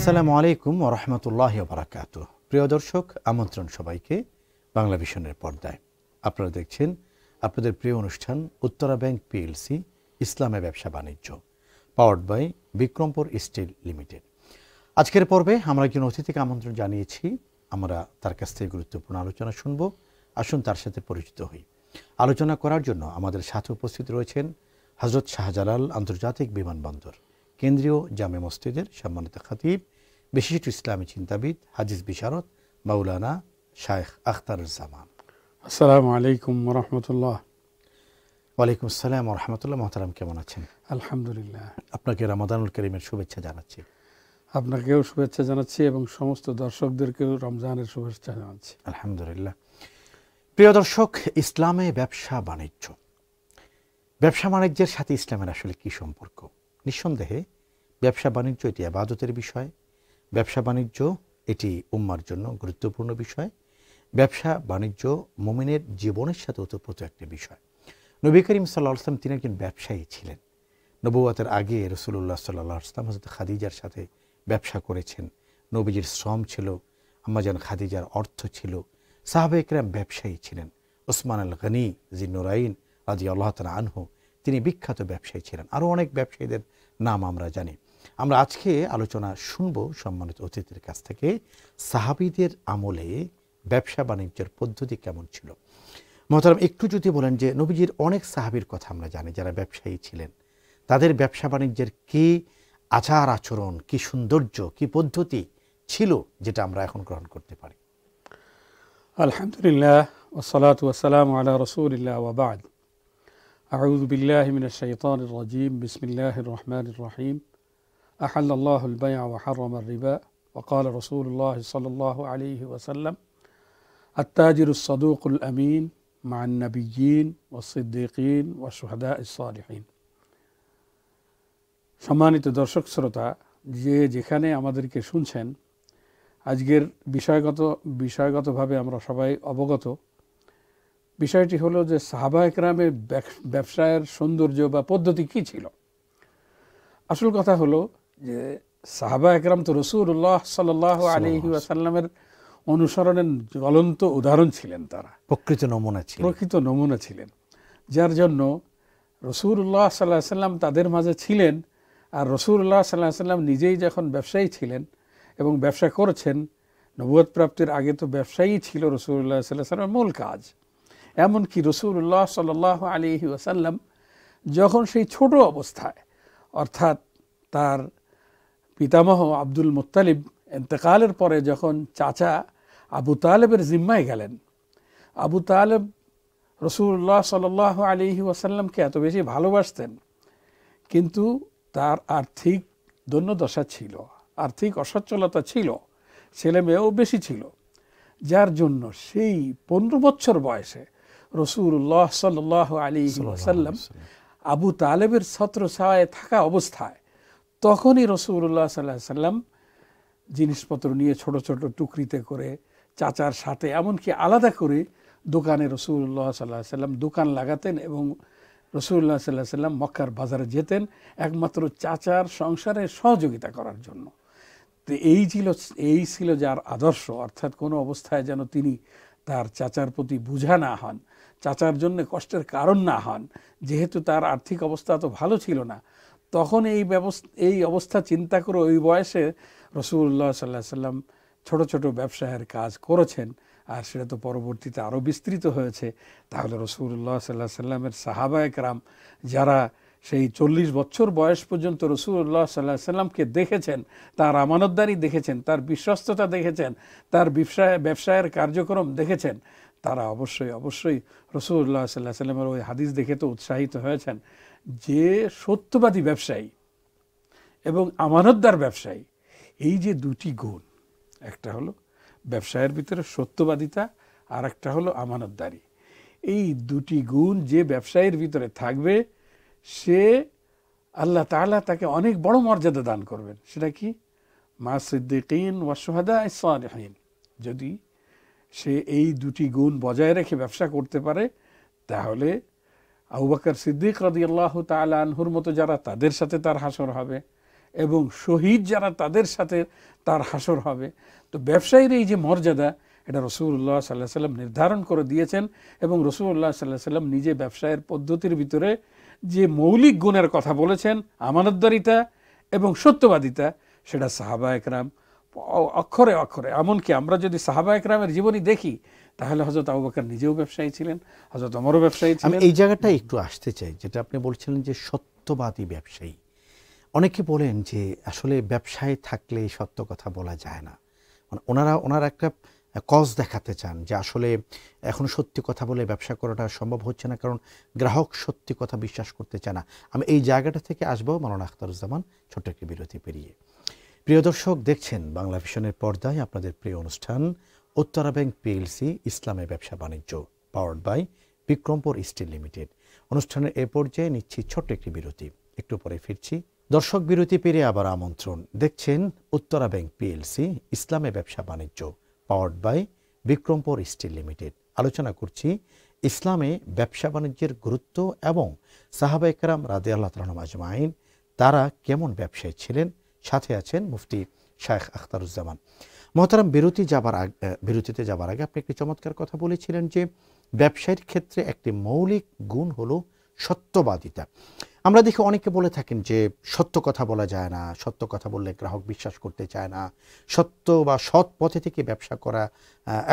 আসসালামু আলাইকুম ওয়া রাহমাতুল্লাহি ওয়া বারাকাতুহু। প্রিয় দর্শক, আমন্ত্রণ সবাইকে বাংলা ভিশনের পর্দায়। আপনারা দেখছেন আপনাদের প্রিয় অনুষ্ঠান উত্তরা ব্যাংক পিএলসি ইসলামে ব্যবসা বাণিজ্য, powered by Bikrampur steel limited. আজকের পর্বে আমরা একজন অতিথিকে আমন্ত্রণ জানিয়েছি। আমরা তার কাছ থেকে গুরুত্বপূর্ণ আলোচনা শুনব। আসুন তার সাথে পরিচিত হই। আলোচনা করার জন্য আমাদের সাথে উপস্থিত রয়েছেন হযরত শাহজালাল আন্তর্জাতিক বিমানবন্দর কেন্দ্রীয় জামে মসজিদের সম্মানিত খতিব, বিশিষ্ট ইসলামী চিন্তাবিদ, হাদিস বিশারদ মাওলানা শায়েখ আখতারুজ্জামান। আসসালামু আলাইকুম ওয়া রাহমাতুল্লাহ। ওয়ালাইকুম আসসালাম ওয়া রাহমাতুল্লাহ। মোহতারাম, কেমন আছেন? আলহামদুলিল্লাহ। আপনাকে রমাদানুল কারীমের শুভেচ্ছা জানাচ্ছি। আপনাকেও শুভেচ্ছা জানাচ্ছি এবং সমস্ত দর্শকদেরকেও রমজানের শুভেচ্ছা জানাচ্ছি। আলহামদুলিল্লাহ। প্রিয় দর্শক, ইসলামে ব্যবসা বাণিজ্য, ব্যবসা বাণিজ্যের সাথে ইসলামের আসলে কি সম্পর্ক? নিঃসন্দেহে ব্যবসা বাণিজ্য এটি ইবাদতের বিষয়। ব্যবসা বাণিজ্য এটি উম্মার জন্য গুরুত্বপূর্ণ বিষয়। ব্যবসা বাণিজ্য মুমিনের জীবনের সাথে ওতপ্রোত একটি বিষয়। নবী করিম সাল্লাল্লাহু আলাইহি ওয়াসাল্লাম তিনি একজন ব্যবসায়ী ছিলেন। নবুয়তের আগে রাসূলুল্লাহ সাল্লাল্লাহু আলাইহি ওয়াসাল্লাম হযরত খাদিজার সাথে ব্যবসা করেছেন। নবীজির শ্রম ছিল, আম্মাজান খাদিজার অর্থ ছিল। সাহাবায়ে কেরাম ব্যবসায়ী ছিলেন। ওসমান আল গনি যিন্নুরাইন রাদিয়াল্লাহু তাআলা আনহু তিনি বিখ্যাত ব্যবসায়ী ছিলেন। আরও অনেক ব্যবসায়ীদের নাম আমরা জানি। আমরা আজকে আলোচনা শুনব সম্মানিত অতিথির কাছ থেকে সাহাবীদের আমলে ব্যবসা বাণিজ্যের পদ্ধতি কেমন ছিল। মোহতারাম, একটু যদি বলেন যে নবীজির অনেক সাহাবীর কথা আমরা জানি যারা ব্যবসায়ী ছিলেন, তাদের ব্যবসা বাণিজ্যের কি আচার আচরণ, কি সৌন্দর্য, কি পদ্ধতি ছিল যেটা আমরা এখন গ্রহণ করতে পারি? আলহামদুলিল্লাহ ওয়াসসালাতু ওয়াসসালামু আলা রাসূলিল্লাহ ওয়া বা'দ। আউযু বিল্লাহি মিনাশ শাইতানির রাজীম। বিসমিল্লাহির রহমানির রহিম। আহাল্লাল্লাহুল বাই'a ওয়া হাররামার রিবা ওয়া ক্বালা রাসূলুল্লাহ সাল্লাল্লাহু আলাইহি ওয়াসাল্লাম আত-তাজিরুস সাদুকুল আমিন মা'আন নাবিয়্যিন ওয়াস সিদ্দীকিন ওয়াশ শুহাদা'is সালিহিন। সম্মানিত দর্শক শ্রোতা, যে যেখানে আমাদেরকে শুনছেন, আজকের বিষয়গতভাবে আমরা সবাই অবগত। বিষয়টি হলো যে সাহাবায়ে কেরামের ব্যবসায়ের সৌন্দর্য বা পদ্ধতি কী ছিল। আসল কথা হলো যে সাহাবায়ে কেরাম তো রাসূলুল্লাহ সাল্লাল্লাহু আলাইহি ওয়াসাল্লামের অনুসরণের জ্বলন্ত উদাহরণ ছিলেন। তারা প্রকৃত নমুনা ছিলেন, যার জন্য রাসূলুল্লাহ সাল্লাল্লাহু আলাইহি ওয়াসাল্লাম তাদের মাঝে ছিলেন। আর রাসূলুল্লাহ সাল্লাল্লাহু আলাইহি ওয়াসাল্লাম নিজেই যখন ব্যবসায়ী ছিলেন এবং ব্যবসা করেছেন, নবুয়ত প্রাপ্তির আগে তো ব্যবসায়ী ছিল রাসূলুল্লাহ সাল্লাল্লাহু আলাইহি ওয়াসাল্লামের মূল কাজ। এমনকি রাসূলুল্লাহ সাল্লাল্লাহু আলাইহি ওয়াসাল্লাম যখন সেই ছোট অবস্থায়, অর্থাৎ তার পিতামহ আব্দুল মুত্তালিব ইন্তেকালের পরে যখন চাচা আবু তালেবের জিম্মায় গেলেন, আবু তালেব রাসূলুল্লাহ সাল্লাল্লাহু আলাইহি ওয়াসাল্লামকে এত বেশি ভালোবাসতেন, কিন্তু তার আর্থিক দৈন্যদশা ছিল, আর্থিক অসচ্ছলতা ছিল, ছেলে মেয়েও বেশি ছিল, যার জন্য সেই 15 বছর বয়সে রাসূলুল্লাহ সাল্লাল্লাহু আলাইহি ওয়াসাল্লাম আবু তালেবের ছত্রছায়ায় থাকা অবস্থায় তখনই রাসূলুল্লাহ সাল্লাল্লাহু আলাইহি ওয়াসাল্লাম জিনিসপত্র নিয়ে ছোট ছোট টুকরিতে করে চাচার সাথে, এমনকি আলাদা করে দোকানে রাসূলুল্লাহ সাল্লাল্লাহু আলাইহি ওয়াসাল্লাম দোকান লাগাতেন এবং রাসূলুল্লাহ সাল্লাল্লাহু আলাইহি ওয়াসাল্লাম মক্কার বাজারে যেতেন একমাত্র চাচার সংসারে সহযোগিতা করার জন্য। তো এই ছিল যার আদর্শ, অর্থাৎ কোনো অবস্থায় যেন তিনি তার চাচার প্রতি বুঝা না হন, চাচার জন্য কষ্টের কারণ না হন। যেহেতু তার আর্থিক অবস্থা তো ভালো ছিল না, তখন এই অবস্থা চিন্তা করে ওই বয়সে রাসূলুল্লাহ সাল্লাল্লাহু আলাইহি ওয়াসাল্লাম ছোট ছোট ব্যবসায়ের কাজ করেছেন। আর সেটা তো পরবর্তীতে আরও বিস্তৃত হয়েছে। তাহলে রাসূলুল্লাহ সাল্লাল্লাহু আলাইহি ওয়াসাল্লামের সাহাবায়ে কেরাম যারা সেই 40 বছর বয়স পর্যন্ত রাসূলুল্লাহ সাল্লাল্লাহু আলাইহি ওয়াসাল্লামকে দেখেছেন, তার আমানতদারি দেখেছেন, তার বিশ্বস্ততা দেখেছেন, তার ব্যবসায়ের কার্যক্রম দেখেছেন, তারা অবশ্যই রাসূলুল্লাহ সাল্লাল্লাহু আলাইহি ওয়াসাল্লামের ওই হাদিস দেখে তো উৎসাহিত হয়েছেন যে সত্যবাদী ব্যবসায়ী এবং আমানতদার ব্যবসায়ী, এই যে দুটি গুণ, একটা হলো ব্যবসায়ের ভিতরে সত্যবাদিতা আর একটা হলো আমানতদারি, এই দুটি গুণ যে ব্যবসায়ীর ভিতরে থাকবে সে আল্লাহ তাআলা তাকে অনেক বড় মর্যাদা দান করবেন। সেটা কি? মা সিদ্দিকিন ওয়া শুহাদা'is সালিহিন। যদি সে এই দুটি গুণ বজায় রেখে ব্যবসা করতে পারে, তাহলে আবু বকর সিদ্দিক রাদিয়াল্লাহু তাআলা আনহুর মতো যারা, তাদের সাথে তার হাসর হবে, এবং শহীদ যারা তাদের সাথে তার হাসর হবে। তো ব্যবসায়ীর এই যে মর্যাদা, এটা রাসূলুল্লাহ সাল্লাল্লাহু আলাইহি ওয়াসাল্লাম নির্ধারণ করে দিয়েছেন এবং রাসূলুল্লাহ সাল্লাল্লাহু আলাইহি ওয়াসাল্লাম নিজে ব্যবসায়ের পদ্ধতির ভিতরে যে মৌলিক গুণের কথা বলেছেন, আমানতদারিতা এবং সত্যবাদিতা, সেটা সাহাবা একরাম অক্ষরে অক্ষরে, এমনকি আমরা যদি সাহাবা একরামের জীবনী দেখি তাহলে হযরত আবু বকর নিজেও ব্যবসায়ী ছিলেন, হযরত ওমরও ব্যবসায়ী আমি ছিলেন। এই জায়গাটা একটু আসতে চাই, যেটা আপনি বলছিলেন যে সত্যবাদী ব্যবসায়ী। অনেকে বলেন যে আসলে ব্যবসায় থাকলে সত্য কথা বলা যায় না, মানে ওনারা একটা কজ দেখাতে চান যে আসলে এখন সত্যি কথা বলে ব্যবসা করাটা সম্ভব হচ্ছে না, কারণ গ্রাহক সত্যি কথা বিশ্বাস করতে চায় না। আমি এই জায়গাটা থেকে আসবো মাওলানা আখতারুজ্জামান, ছোট্ট একটি বিরতি পেরিয়ে। প্রিয় দর্শক, দেখছেন বাংলা ভিশনের পর্দায় আপনাদের প্রিয় অনুষ্ঠান উত্তরা ব্যাংক পিএলসি ইসলামে ব্যবসা বাণিজ্য, powered by Bikrampur steel limited. অনুষ্ঠানের এ পর্যায়ে নিচ্ছি ছোট্ট একটি বিরতি, একটু পরে ফিরছি। দর্শক, বিরতি পেরিয়ে আবার আমন্ত্রণ। দেখছেন উত্তরা ব্যাংক পিএলসি ইসলামে ব্যবসা বাণিজ্য, powered by Bikrampur steel limited. আলোচনা করছি ইসলামে ব্যবসা বাণিজ্যের গুরুত্ব এবং সাহাবায়ে কেরাম রাদিয়াল্লাহু তাআলা আনহুম আজমাইন তারা কেমন ব্যবসায়ী ছিলেন। সাথে আছেন মুফতি শায়েখ আখতারুজ্জামান। মহতারাম, বিরতিতে যাবার আগে আপনি একটি চমৎকার কথা বলেছিলেন যে ব্যবসায়ের ক্ষেত্রে একটি মৌলিক গুণ হলো সত্যবাদিতা। আমরা দেখি অনেকে বলে থাকেন যে সত্য কথা বলা যায় না, সত্য কথা বললে গ্রাহক বিশ্বাস করতে চায় না, সত্য বা সৎ পথে থেকে ব্যবসা করা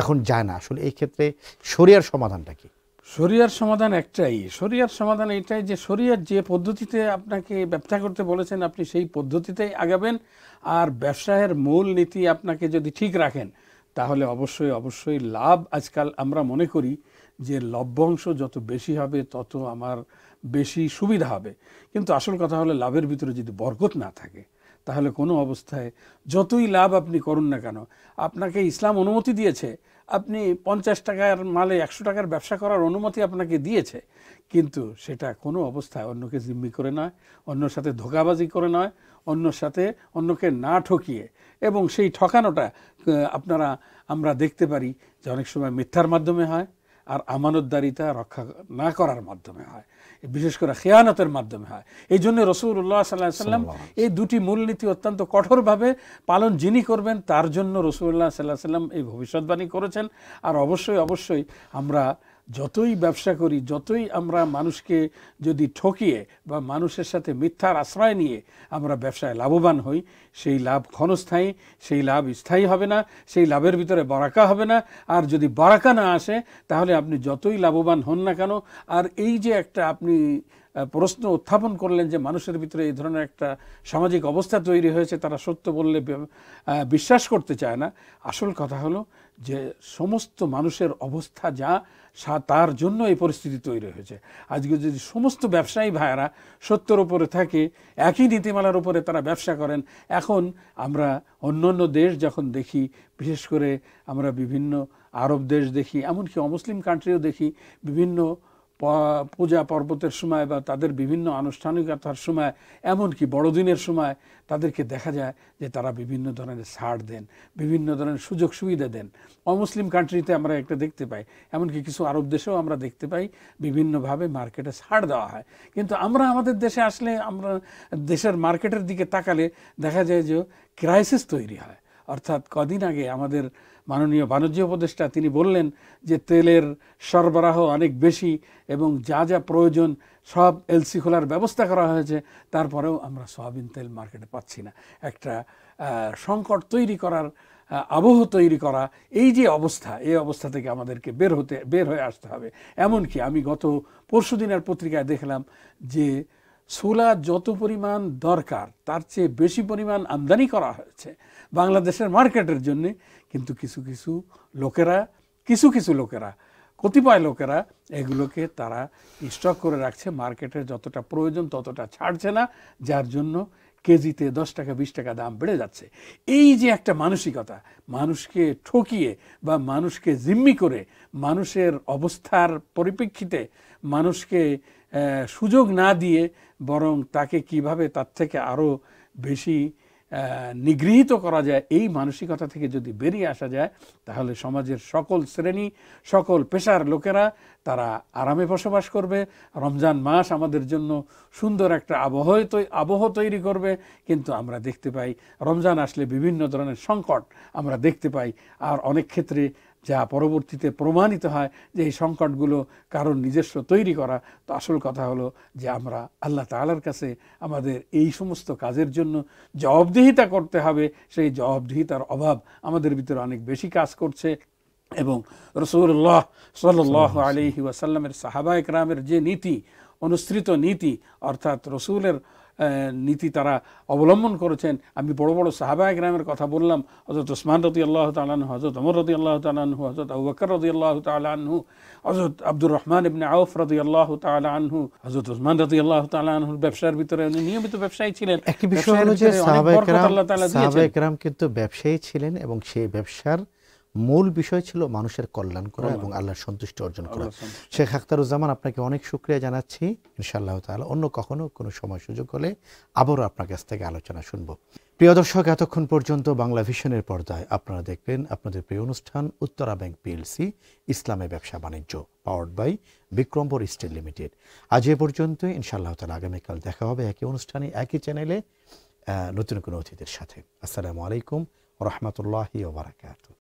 এখন যায় না। আসলে এই ক্ষেত্রে শরিয়ার সমাধানটা কি? শরিয়ার সমাধান একটাই, শরিয়ার সমাধান এটাই যে শরিয়ার যে পদ্ধতিতে আপনাকে ব্যবসা করতে বলেছেন আপনি সেই পদ্ধতিতেই আগাবেন। আর ব্যবসায়ের মূল নীতি আপনাকে যদি ঠিক রাখেন তাহলে অবশ্যই অবশ্যই লাভ। আজকাল আমরা মনে করি যে লভ্যাংশ যত বেশি হবে তত আমার বেশি সুবিধা হবে, কিন্তু আসল কথা হলো লাভের ভিতরে যদি বরকত না থাকে তাহলে কোনো অবস্থায় যতই লাভ আপনি করুন না কেন, আপনাকে ইসলাম অনুমতি দিয়েছে, আপনি 50 টাকার মালে 100 টাকার ব্যবসা করার অনুমতি আপনাকে দিয়েছে, কিন্তু সেটা কোনো অবস্থায় অন্যকে জিম্মি করে নয়, অন্যর সাথে ধোঁকাবাজি করে নয়, অন্যকে না ঠকিয়ে। এবং সেই ঠকানোটা আমরা দেখতে পারি যে অনেক সময় মিথ্যার মাধ্যমে হয় আর আমানতদারিতা রক্ষা না করার মাধ্যমে হয়, বিশেষ করে খেয়ানতের মাধ্যমে হয়। এই জন্য রাসূলুল্লাহ সাল্লাল্লাহু আলাইহি ওয়াসাল্লাম এই দুটি মূলনীতি অত্যন্ত কঠোরভাবে পালন যিনি করবেন তার জন্য রাসূলুল্লাহ সাল্লাল্লাহু আলাইহি ওয়াসাল্লাম এই ভবিষ্যৎবাণী করেছেন। আর অবশ্যই অবশ্যই আমরা যতই ব্যবসা করি, যতই আমরা মানুষকে যদি ঠকিয়ে বা মানুষের সাথে মিথ্যার আশ্রয় নিয়ে আমরা ব্যবসায় লাভবান হই, সেই লাভ ক্ষণস্থায়ী, সেই লাভ স্থায়ী হবে না, সেই লাভের ভিতরে বারাকা হবে না। আর যদি বারাকা না আসে তাহলে আপনি যতই লাভবান হন না কেন। আর এই যে একটা আপনি প্রশ্ন উত্থাপন করলেন যে মানুষের ভিতরে এই ধরনের একটা সামাজিক অবস্থা তৈরি হয়েছে, তারা সত্য বললে বিশ্বাস করতে চায় না। আসল কথা হলো যে সমস্ত মানুষের অবস্থা যা তার জন্য এই পরিস্থিতি তৈরি হয়েছে। আজকে যদি সমস্ত ব্যবসায়ী ভাইয়েরা সত্যের উপরে থাকে, একই নীতিমালার উপরে তারা ব্যবসা করেন, এখন আমরা অন্য দেশ যখন দেখি, বিশেষ করে আমরা বিভিন্ন আরব দেশ দেখি, এমনকি অমুসলিম কান্ট্রিও দেখি, বিভিন্ন পূজা পর্বতের সময় বা তাদের বিভিন্ন আনুষ্ঠানিকতার সময়, এমনকি বড়দিনের সময় তাদেরকে দেখা যায় যে তারা বিভিন্ন ধরনের ছাড় দেন, বিভিন্ন ধরনের সুযোগ সুবিধা দেন। অমুসলিম কান্ট্রিতে আমরা একটা দেখতে পাই, এমনকি কিছু আরব দেশেও আমরা দেখতে পাই বিভিন্নভাবে মার্কেটে ছাড় দেওয়া হয়। কিন্তু আমরা আমাদের দেশে আসলে, আমরা দেশের মার্কেটের দিকে তাকালে দেখা যায় যে ক্রাইসিস তৈরি হয়। অর্থাৎ কদিন আগে আমাদের মাননীয় বাণিজ্য উপদেষ্টা তিনি বললেন যে তেলের সরবরাহ অনেক বেশি এবং যা যা প্রয়োজন সব এলসি খোলার ব্যবস্থা করা হয়েছে, তারপরেও আমরা সয়াবিন তেল মার্কেটে পাচ্ছি না। একটা সংকট তৈরি করার আবহ তৈরি করা, এই যে অবস্থা, এই অবস্থা থেকে আমাদেরকে বের হয়ে আসতে হবে। এমনকি আমি গত পরশুদিনের পত্রিকায় দেখলাম যে ছোলা যত পরিমাণ দরকার তার চেয়ে বেশি পরিমাণ আমদানি করা হয়েছে বাংলাদেশের মার্কেটের জন্য, কিন্তু কিছু কিছু লোকেরা কতিপয় লোকেরা এগুলোকে তারা স্টক করে রাখছে, মার্কেটে যতটা প্রয়োজন ততটা ছাড়ছে না, যার জন্য কেজিতে 10 টাকা 20 টাকা দাম বেড়ে যাচ্ছে। এই যে একটা মানসিকতা, মানুষকে ঠকিয়ে বা মানুষকে জিম্মি করে, মানুষের অবস্থার পরিপ্রেক্ষিতে মানুষকে সুযোগ না দিয়ে বরং তাকে কিভাবে তার থেকে আরও বেশি নিগৃহীত করা যায়, এই মানসিকতা থেকে যদি বেরিয়ে আসা যায়, তাহলে সমাজের সকল শ্রেণী, সকল পেশার লোকেরা তারা আরামে বসবাস করবে। রমজান মাস আমাদের জন্য সুন্দর একটা আবহ তৈরি করবে। কিন্তু আমরা দেখতে পাই রমজান আসলে বিভিন্ন ধরনের সংকট আমরা দেখতে পাই, আর অনেক ক্ষেত্রে যা পরবর্তীতে প্রমাণিত হয় যে এই সংকটগুলো কারণ নিজস্ব তৈরি করা। তো আসল কথা হলো যে আমরা আল্লাহ তাআলার কাছে আমাদের এই সমস্ত কাজের জন্য জবাবদিহিতা করতে হবে। সেই জবাবদিহিতার অভাব আমাদের ভিতরে অনেক বেশি কাজ করছে। এবং রাসূলুল্লাহ সাল্লাল্লাহু আলাইহি ওয়াসাল্লামের সাহাবায়ে কেরামের যে নীতি, অনুসৃত নীতি, অর্থাৎ রসুলের নীতি তারা অবলম্বন করেছেন। আমি বড় বড় সাহাবায়ে কেরামের কথা বললাম, হযরত ওসমান রাদিয়াল্লাহু তাআলা আনহু, হযরত ওমর রাদিয়াল্লাহু তাআলা আনহু, হযরত আবু বকর রাদিয়াল্লাহু তাআলা আনহু, হযরত আব্দুর রহমান ইবনে আউফ রাদিয়াল্লাহু তাআলা আনহু, হযরত ওসমান রাদিয়াল্লাহু তাআলা আনহুর ব্যবসার ভিতরে উনি নিয়মিত ব্যবসায়ী ছিলেন। একটি বিষয় হলো যে সাহাবায়ে কেরাম কিন্তু ব্যবসায়ী ছিলেন এবং সেই ব্যবসার মূল বিষয় ছিল মানুষের কল্যাণ করা এবং আল্লাহর সন্তুষ্টি অর্জন করা। শেখ আখতারুজ্জামান, আপনাকে অনেক শুকরিয়া জানাচ্ছি। ইনশাআল্লাহ তাআলা অন্য কখনো কোনো সময় সুযোগ হলে আবারও আপনার কাছ থেকে আলোচনা শুনব। প্রিয় দর্শক, এতক্ষণ পর্যন্ত বাংলা ভিশনের পর্দায় আপনারা দেখলেন আপনাদের প্রিয় অনুষ্ঠান উত্তরা ব্যাংক পিএলসি ইসলামে ব্যবসা বাণিজ্য, powered by Bikrampur steel limited. আজ এ পর্যন্ত। ইনশাআল্লাহ তাআলা আগামীকাল দেখা হবে একই অনুষ্ঠানে, একই চ্যানেলে, নতুন কোনো অতিথির সাথে। আসসালামু আলাইকুম ওয়া রাহমাতুল্লাহি ওয়া বারাকাতুহু।